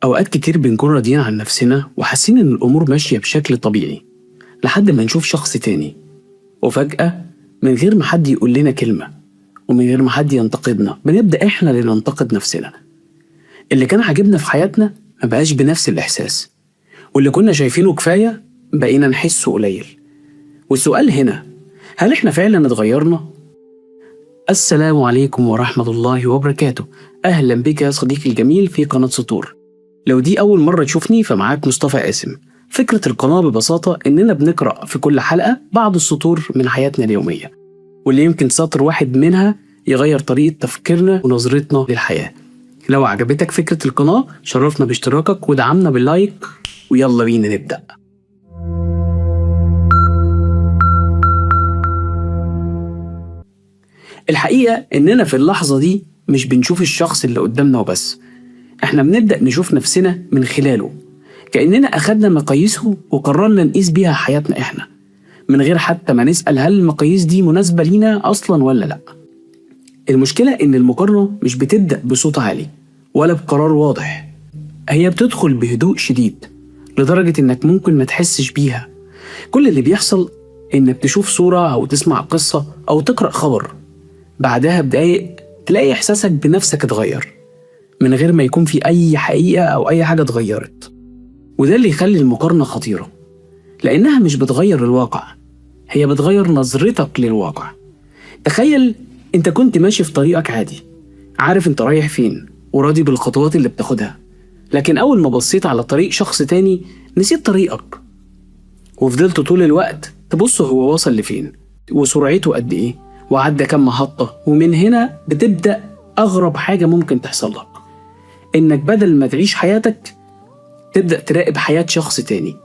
أوقات كتير بنكون راضيين عن نفسنا وحاسين إن الأمور ماشية بشكل طبيعي لحد ما نشوف شخص تاني، وفجأة من غير ما حد يقول لنا كلمة ومن غير ما حد ينتقدنا بنبدأ إحنا اللي ننتقد نفسنا. اللي كان عاجبنا في حياتنا ما بقاش بنفس الإحساس، واللي كنا شايفينه كفاية بقينا نحسه قليل. والسؤال هنا، هل إحنا فعلا اتغيرنا؟ السلام عليكم ورحمة الله وبركاته. أهلا بك يا صديقي الجميل في قناة سطور. لو دي أول مرة تشوفني فمعاك مصطفى قاسم. فكرة القناة ببساطة إننا بنقرأ في كل حلقة بعض السطور من حياتنا اليومية، واللي يمكن سطر واحد منها يغير طريقة تفكيرنا ونظرتنا للحياة. لو عجبتك فكرة القناة شرفنا باشتراكك ودعمنا باللايك، ويلا بينا نبدأ. الحقيقة إننا في اللحظة دي مش بنشوف الشخص اللي قدامنا وبس، إحنا بنبدأ نشوف نفسنا من خلاله، كأننا أخدنا مقاييسه وقررنا نقيس بيها حياتنا إحنا، من غير حتى ما نسأل هل المقاييس دي مناسبة لينا أصلا ولا لأ. المشكلة إن المقارنة مش بتبدأ بصوت عالي ولا بقرار واضح، هي بتدخل بهدوء شديد لدرجة إنك ممكن ما تحسش بيها. كل اللي بيحصل إنك تشوف صورة أو تسمع قصة أو تقرأ خبر، بعدها بدقايق تلاقي إحساسك بنفسك اتغير من غير ما يكون في أي حقيقة أو أي حاجة اتغيرت. وده اللي يخلي المقارنة خطيرة، لأنها مش بتغير الواقع، هي بتغير نظرتك للواقع. تخيل أنت كنت ماشي في طريقك عادي، عارف أنت رايح فين وراضي بالخطوات اللي بتاخدها، لكن أول ما بصيت على طريق شخص تاني نسيت طريقك، وفضلت طول الوقت تبص هو وصل لفين وسرعته قد إيه وعدى كم محطة. ومن هنا بتبدأ أغرب حاجة ممكن تحصل لك، إنك بدل ما تعيش حياتك تبدأ تراقب حياة شخص تاني.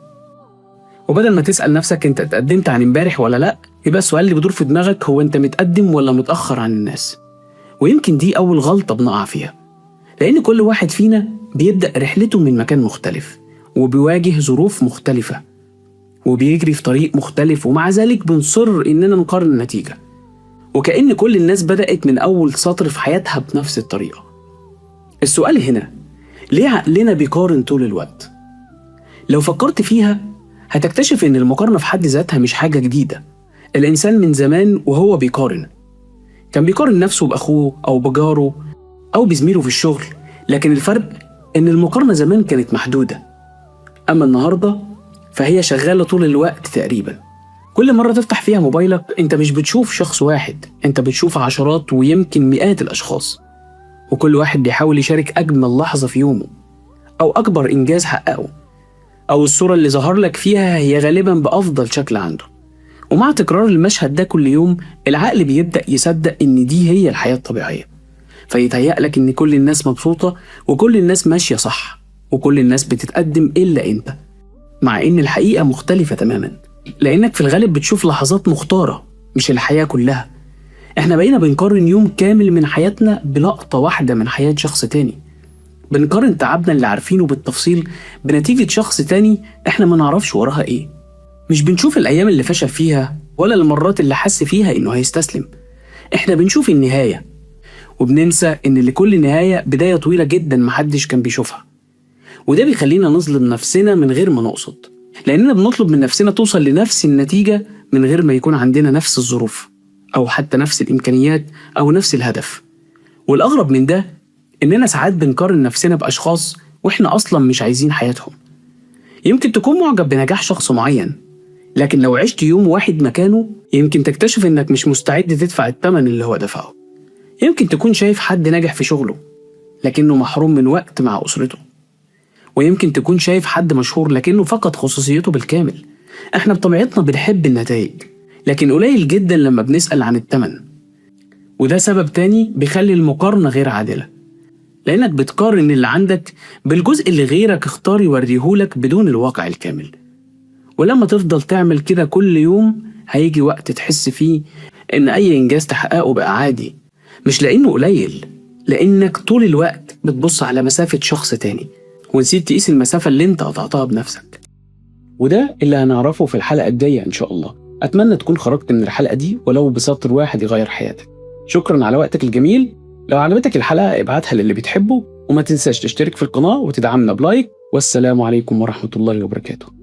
وبدل ما تسأل نفسك أنت اتقدمت عن امبارح ولا لأ، يبقى السؤال اللي بدور في دماغك هو أنت متقدم ولا متأخر عن الناس. ويمكن دي أول غلطة بنقع فيها، لأن كل واحد فينا بيبدأ رحلته من مكان مختلف وبيواجه ظروف مختلفة وبيجري في طريق مختلف، ومع ذلك بنصر إننا نقارن النتيجة، وكأن كل الناس بدأت من أول سطر في حياتها بنفس الطريقة. السؤال هنا، ليه عقلنا بيقارن طول الوقت؟ لو فكرت فيها هتكتشف إن المقارنة في حد ذاتها مش حاجة جديدة. الإنسان من زمان وهو بيقارن، كان بيقارن نفسه بأخوه أو بجاره أو بزميله في الشغل، لكن الفرق إن المقارنة زمان كانت محدودة، أما النهاردة فهي شغالة طول الوقت تقريبا. كل مرة تفتح فيها موبايلك أنت مش بتشوف شخص واحد، أنت بتشوف عشرات ويمكن مئات الأشخاص، وكل واحد بيحاول يشارك أجمل لحظة في يومه أو أكبر إنجاز حققه، أو الصورة اللي ظهر لك فيها هي غالبا بأفضل شكل عنده. ومع تكرار المشهد ده كل يوم العقل بيبدأ يصدق إن دي هي الحياة الطبيعية، فيتهيأ لك إن كل الناس مبسوطة وكل الناس ماشية صح وكل الناس بتتقدم إلا أنت، مع إن الحقيقة مختلفة تماما، لأنك في الغالب بتشوف لحظات مختارة مش الحياة كلها. إحنا بقينا بنقارن يوم كامل من حياتنا بلقطة واحدة من حياة شخص تاني، بنقارن تعبنا اللي عارفينه بالتفصيل بنتيجة شخص تاني إحنا ما نعرفش وراها إيه. مش بنشوف الأيام اللي فشل فيها ولا المرات اللي حس فيها إنه هيستسلم، إحنا بنشوف النهاية، وبننسى إن لكل نهاية بداية طويلة جدا محدش كان بيشوفها. وده بيخلينا نظلم نفسنا من غير ما نقصد، لأننا بنطلب من نفسنا توصل لنفس النتيجة من غير ما يكون عندنا نفس الظروف أو حتى نفس الإمكانيات أو نفس الهدف. والأغرب من ده إننا ساعات بنقارن نفسنا بأشخاص وإحنا أصلا مش عايزين حياتهم. يمكن تكون معجب بنجاح شخص معين، لكن لو عشت يوم واحد مكانه يمكن تكتشف إنك مش مستعد تدفع الثمن اللي هو دفعه. يمكن تكون شايف حد ناجح في شغله لكنه محروم من وقت مع أسرته، ويمكن تكون شايف حد مشهور لكنه فقد خصوصيته بالكامل. احنا بطبيعتنا بنحب النتائج، لكن قليل جدا لما بنسأل عن الثمن. وده سبب تاني بيخلي المقارنة غير عادلة، لأنك بتقارن اللي عندك بالجزء اللي غيرك اختار يوريهولك بدون الواقع الكامل. ولما تفضل تعمل كده كل يوم هيجي وقت تحس فيه إن أي إنجاز تحققه بقى عادي، مش لأنه قليل، لأنك طول الوقت بتبص على مسافة شخص تاني ونسيت تقيس المسافة اللي انت قطعتها بنفسك. وده اللي هنعرفه في الحلقة الجاية إن شاء الله. أتمنى تكون خرجت من الحلقة دي ولو بسطر واحد يغير حياتك. شكرا على وقتك الجميل. لو عجبتك الحلقة ابعتها للي بتحبه وما تنساش تشترك في القناة وتدعمنا بلايك. والسلام عليكم ورحمة الله وبركاته.